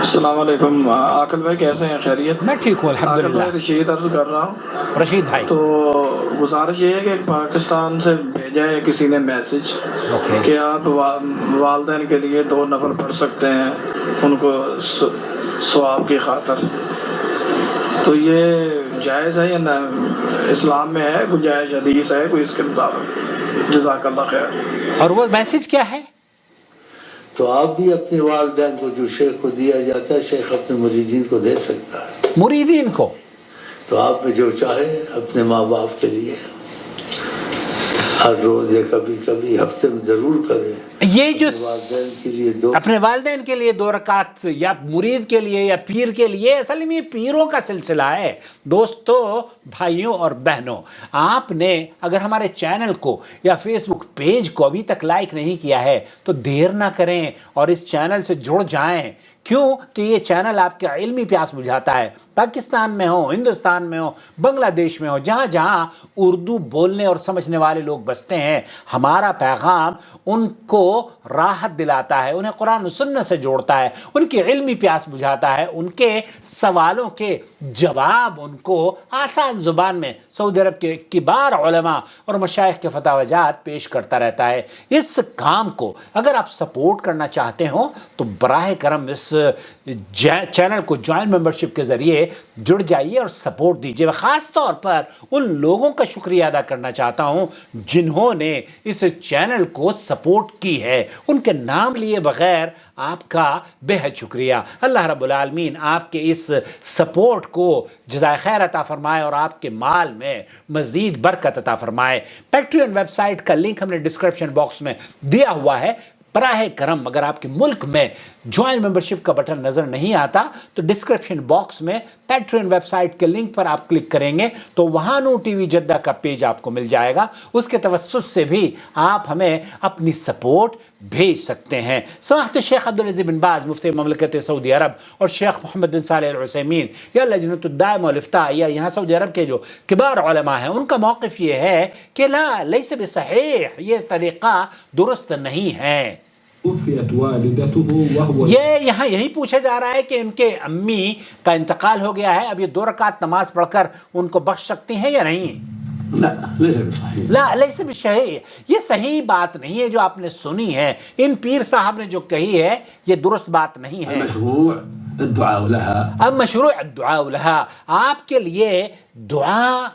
السلام علیکم عاقل بھائی، کیسے ہیں؟ خیریت؟ میں ٹھیک ہوں عاقل الحمدللہ۔ بھائی، رشید عرض کر رہا ہوں۔ رشید بھائی، تو گزارش یہ ہے کہ پاکستان سے بھیجا ہے کسی نے میسج اوکے، کہ آپ والدین کے لیے 2 نفل پڑھ سکتے ہیں ان کو ثواب کی خاطر۔ تو یہ جائز ہے یا نہ؟ اسلام میں ہے گنجائش؟ حدیث ہے کوئی اس کے مطابق؟ جزاک اللہ خیر۔ اور وہ میسج کیا ہے؟ تو آپ بھی اپنے والدین کو جو شیخ کو دیا جاتا ہے، شیخ اپنے مریدین کو دے سکتا ہے۔ مریدین کو؟ تو آپ میں جو چاہے اپنے ماں باپ کے لیے ہر روز یا کبھی کبھی ہفتے میں ضرور کریں۔ یہ جو والدین کے لیے اپنے والدین کے لیے 2 رکعت یا مرید کے لیے یا پیر کے لیے، اصل میں یہ پیروں کا سلسلہ ہے۔ دوستو، بھائیوں اور بہنوں، آپ نے اگر ہمارے چینل کو یا فیس بک پیج کو ابھی تک لائک نہیں کیا ہے تو دیر نہ کریں اور اس چینل سے جڑ جائیں۔ کیوں کہ یہ چینل آپ کا علمی پیاس بجھاتا ہے۔ پاکستان میں ہو، ہندوستان میں ہو، بنگلہ دیش میں ہو، جہاں جہاں اردو بولنے اور سمجھنے والے لوگ بستے ہیں، ہمارا پیغام ان کو راحت دلاتا ہے، انہیں قرآن و سنت سے جوڑتا ہے، ان کی علمی پیاس بجھاتا ہے، ان کے سوالوں کے جواب ان کو آسان زبان میں سعودی عرب کے کبار علماء اور مشائخ کے فتاوی جات پیش کرتا رہتا ہے۔ اس کام کو اگر آپ سپورٹ کرنا چاہتے ہو تو براہ کرم اس چینل کو جوائن ممبرشپ کے ذریعے جڑ جائیے اور سپورٹ دیجیے۔ خاص طور پر ان لوگوں کا شکریہ ادا کرنا چاہتا ہوں جنہوں نے اس چینل کو سپورٹ کی ہے، ان کے نام لیے بغیر آپ کا بے حد شکریہ۔ اللہ رب العالمین آپ کے اس سپورٹ کو جزائے خیر عطا فرمائے اور آپ کے مال میں مزید برکت عطا فرمائے۔ پیٹریون ویب سائٹ کا لنک ہم نے ڈسکرپشن باکس میں دیا ہوا ہے۔ براہ کرم اگر آپ کے ملک میں جوائن ممبرشپ کا بٹن نظر نہیں آتا تو ڈسکرپشن باکس میں پیٹریون ویب سائٹ کے لنک پر آپ کلک کریں گے تو وہاں نور ٹی وی جدہ کا پیج آپ کو مل جائے گا۔ اس کے توسط سے بھی آپ ہمیں اپنی سپورٹ بھیج سکتے ہیں۔ سماحت شیخ عبدالعزیز بن باز مفتی مملکت سعودی عرب اور شیخ محمد بن صالح العثیمین یا لجنۃ الدائمہ والافتاء یا یہاں سعودی عرب کے جو کبار علماء ہیں، ان کا موقف یہ ہے کہ لا لیس بصحیح، یہ طریقہ درست نہیں ہے۔ یہ یہاں یہی پوچھا جا رہا ہے کہ ان کے امی کا انتقال ہو گیا ہے، اب یہ 2 رکعت نماز پڑھ کر ان کو بخش سکتی ہیں یا نہیں؟ لا لیس بصحیح، یہ صحیح بات نہیں ہے جو آپ نے سنی ہے۔ ان پیر صاحب نے جو کہی ہے یہ درست بات نہیں ہے۔ اب مشروع الدعاء لها، آپ کے لیے دعا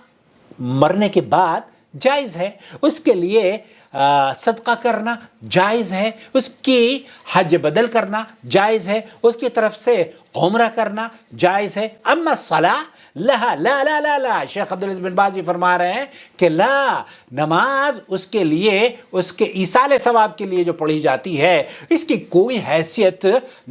مرنے کے بعد جائز ہے، اس کے لیے صدقہ کرنا جائز ہے، اس کی حج بدل کرنا جائز ہے، اس کی طرف سے عمرہ کرنا جائز ہے۔ اما الصلاۃ لہا، لا لا لا لا، شیخ عبدالعزیز بن باز فرما رہے ہیں کہ لا، نماز اس کے لیے، اس کے ایصال ثواب کے لیے جو پڑھی جاتی ہے، اس کی کوئی حیثیت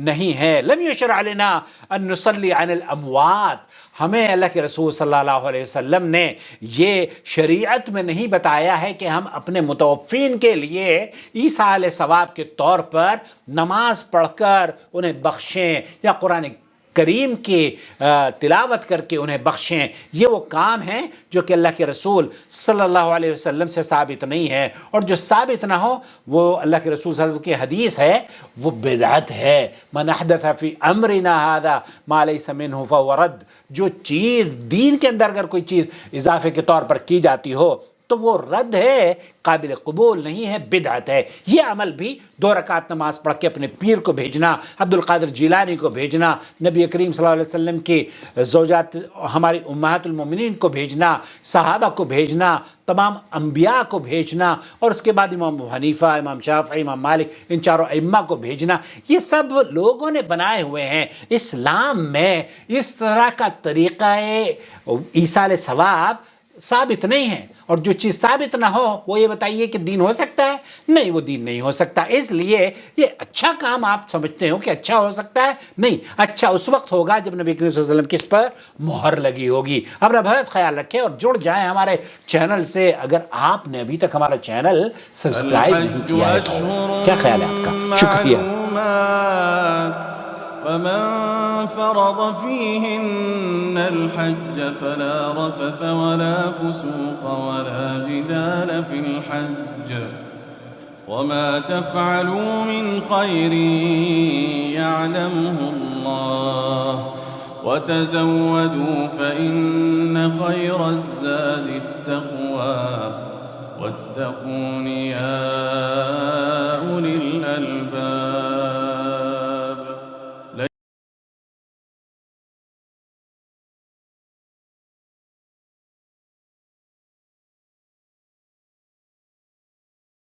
نہیں ہے۔ لم یشرع لنا ان نصلی عن الاموات، ہمیں اللہ کے رسول صلی اللہ علیہ وسلم نے یہ شریعت میں نہیں بتایا ہے کہ ہم اپنے متوفین کے لیے ایصال ثواب کے طور پر نماز پڑھ کر انہیں بخشیں یا قرآن کریم کی تلاوت کر کے انہیں بخشیں۔ یہ وہ کام ہیں جو کہ اللہ کے رسول صلی اللہ علیہ وسلم سے ثابت نہیں ہے، اور جو ثابت نہ ہو وہ اللہ کے رسول صلی اللہ علیہ وسلم کی حدیث ہے، وہ بدعت ہے۔ من احدث فی امرنا ھذا ما لیس منہ فہو رد، جو چیز دین کے اندر اگر کوئی چیز اضافے کے طور پر کی جاتی ہو تو وہ رد ہے، قابل قبول نہیں ہے، بدعت ہے۔ یہ عمل بھی 2 رکعت نماز پڑھ کے اپنے پیر کو بھیجنا، عبد القادر جیلانی کو بھیجنا، نبی کریم صلی اللہ علیہ وسلم کی زوجات ہماری امہات المومنین کو بھیجنا، صحابہ کو بھیجنا، تمام انبیاء کو بھیجنا، اور اس کے بعد امام ابو حنیفہ، امام شافعی، امام مالک، ان چاروں ائمہ کو بھیجنا، یہ سب لوگوں نے بنائے ہوئے ہیں۔ اسلام میں اس طرح کا طریقہ ایصال ثواب ثابت نہیں ہے، اور جو چیز ثابت نہ ہو وہ یہ بتائیے کہ دین ہو سکتا ہے؟ نہیں، وہ دین نہیں ہو سکتا۔ اس لیے یہ اچھا کام آپ سمجھتے ہو کہ اچھا ہو سکتا ہے؟ نہیں، اچھا اس وقت ہوگا جب نبی کریم صلی اللہ علیہ وسلم کی اس پر مہر لگی ہوگی۔ اپنا بہت خیال رکھیں اور جڑ جائیں ہمارے چینل سے۔ اگر آپ نے ابھی تک ہمارا چینل سبسکرائب نہیں کیا ہے تو کیا خیال ہے آپ کا؟ شکریہ۔ فمن فرض فيهن الحج فلا رفث ولا فسوق ولا جدال في الحج وما تفعلوا من خير يعلمه الله الله وتزودوا فإن خير الزاد التقوى واتقون يا